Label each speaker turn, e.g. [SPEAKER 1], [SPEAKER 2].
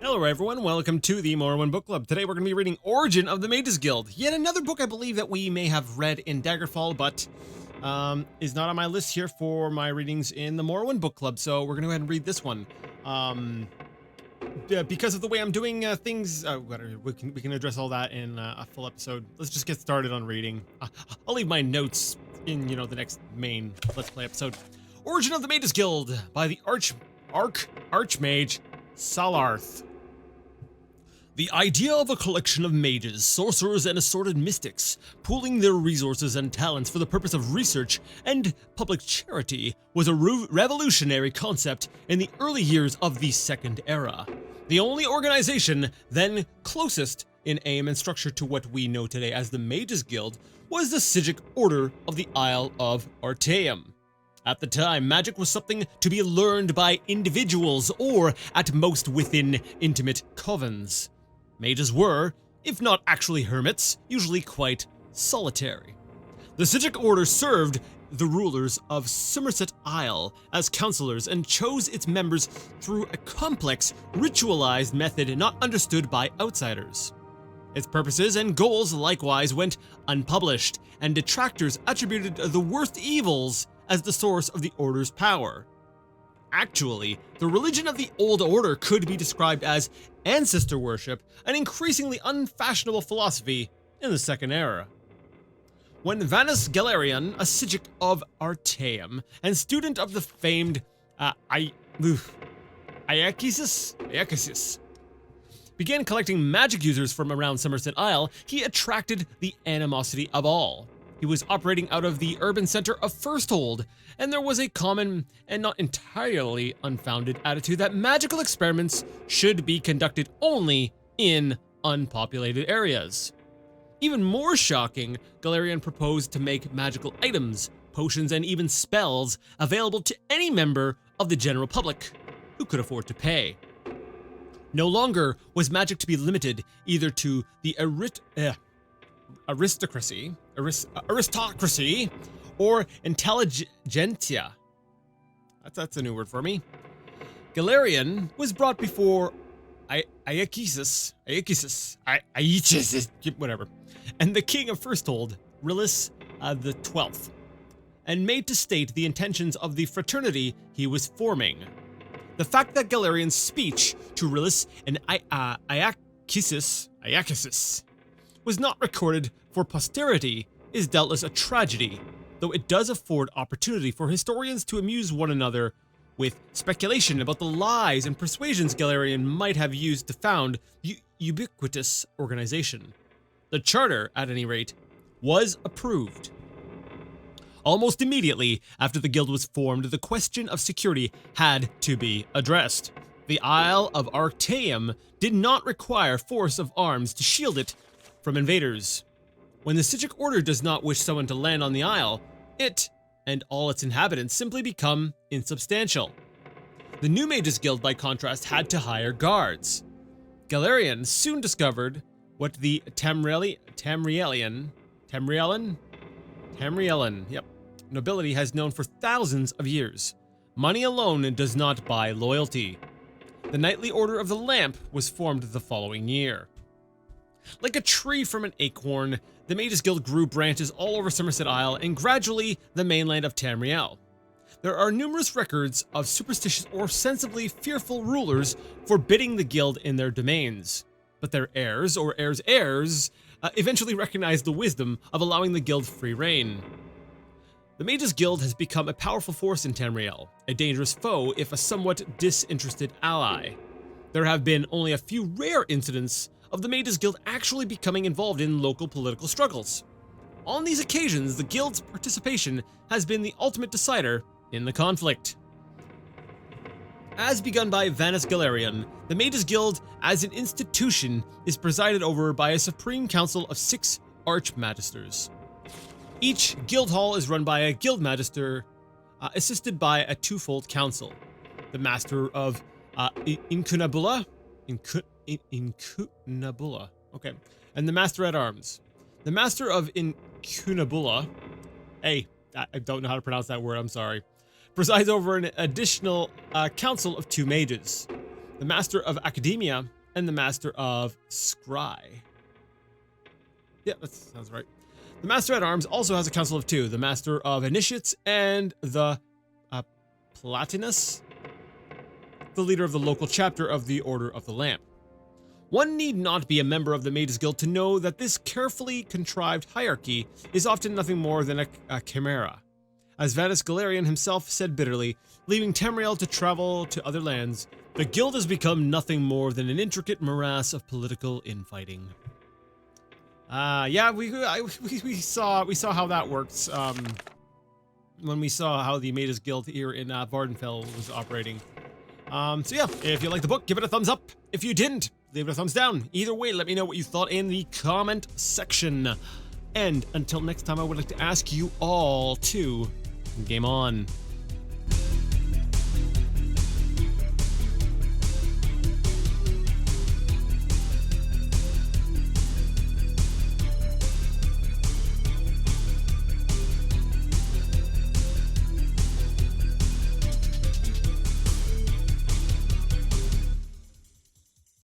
[SPEAKER 1] Hello everyone, welcome to the Morrowind Book Club. Today we're going to be reading Origin of the Mages Guild. Yet another book I believe that we may have read in Daggerfall, but is not on my list here for my readings in the Morrowind Book Club, so we're going to go ahead and read this one. Because of the way I'm doing things, we can address all that in a full episode. Let's just get started on reading. I'll leave my notes in, the next main Let's Play episode. Origin of the Mages Guild by the Archmage Salarth. The idea of a collection of mages, sorcerers, and assorted mystics, pooling their resources and talents for the purpose of research and public charity, was a revolutionary concept in the early years of the Second Era. The only organization then closest in aim and structure to what we know today as the Mages Guild was the Psijic Order of the Isle of Artaeum. At the time, magic was something to be learned by individuals or, at most, within intimate covens. Mages were, if not actually hermits, usually quite solitary. The Psijic Order served the rulers of Somerset Isle as counselors and chose its members through a complex, ritualized method not understood by outsiders. Its purposes and goals likewise went unpublished, and detractors attributed the worst evils as the source of the Order's power. Actually, the religion of the Old Order could be described as ancestor worship, an increasingly unfashionable philosophy in the Second Era. When Vanus Galerion, a Psijic of Artaeum and student of the famed Iacasis, began collecting magic users from around Somerset Isle, he attracted the animosity of all. He was operating out of the urban center of Firsthold, and there was a common and not entirely unfounded attitude that magical experiments should be conducted only in unpopulated areas. Even more shocking, Galerion proposed to make magical items, potions, and even spells available to any member of the general public who could afford to pay. No longer was magic to be limited either to the aristocracy, or intelligentsia. That's a new word for me. Galerion was brought before Iacasis, whatever, and the king of Firsthold, Rilis the 12th, and made to state the intentions of the fraternity he was forming. The fact that Galerion's speech to Rilis and Iacasis was not recorded for posterity is doubtless a tragedy, though it does afford opportunity for historians to amuse one another with speculation about the lies and persuasions Galerion might have used to found the ubiquitous organization. The charter, at any rate, was approved. Almost immediately after the guild was formed, the question of security had to be addressed. The Isle of Artaeum did not require force of arms to shield it from invaders. When the Psijic Order does not wish someone to land on the Isle, it and all its inhabitants simply become insubstantial. The new Mages Guild, by contrast, had to hire guards. Galerion soon discovered what the Tamrielian nobility has known for thousands of years. Money alone does not buy loyalty. The Knightly Order of the Lamp was formed the following year. Like a tree from an acorn, the Mages Guild grew branches all over Somerset Isle and gradually the mainland of Tamriel. There are numerous records of superstitious or sensibly fearful rulers forbidding the guild in their domains, but their heirs or heirs' eventually recognized the wisdom of allowing the guild free reign. The Mages Guild has become a powerful force in Tamriel, a dangerous foe if a somewhat disinterested ally. There have been only a few rare incidents of the Mages Guild actually becoming involved in local political struggles. On these occasions, the guild's participation has been the ultimate decider in the conflict. As begun by Vanus Galerion, the Mages Guild as an institution is presided over by a supreme council of 6 archmagisters. Each guild hall is run by a guild magister, assisted by a twofold council: the master of Incunabula, okay, and the master at arms. The master of Incunabula, I don't know how to pronounce that word, I'm sorry, presides over an additional council of 2 mages. the Master of Academia, and the Master of Scry. Yeah, that sounds right. The Master at Arms also has a council of 2, the Master of Initiates and the Platinus, the leader of the local chapter of the Order of the Lamp. One need not be a member of the Mages Guild to know that this carefully contrived hierarchy is often nothing more than a chimera. As Vanus Galerian himself said bitterly, leaving Tamriel to travel to other lands, the guild has become nothing more than an intricate morass of political infighting. Yeah, we saw how that works when we saw how the Mages Guild here in Vardenfell was operating. So yeah, if you liked the book, give it a thumbs up. If you didn't, leave it a thumbs down. Either way, let me know what you thought in the comment section. And until next time, I would like to ask you all to game on.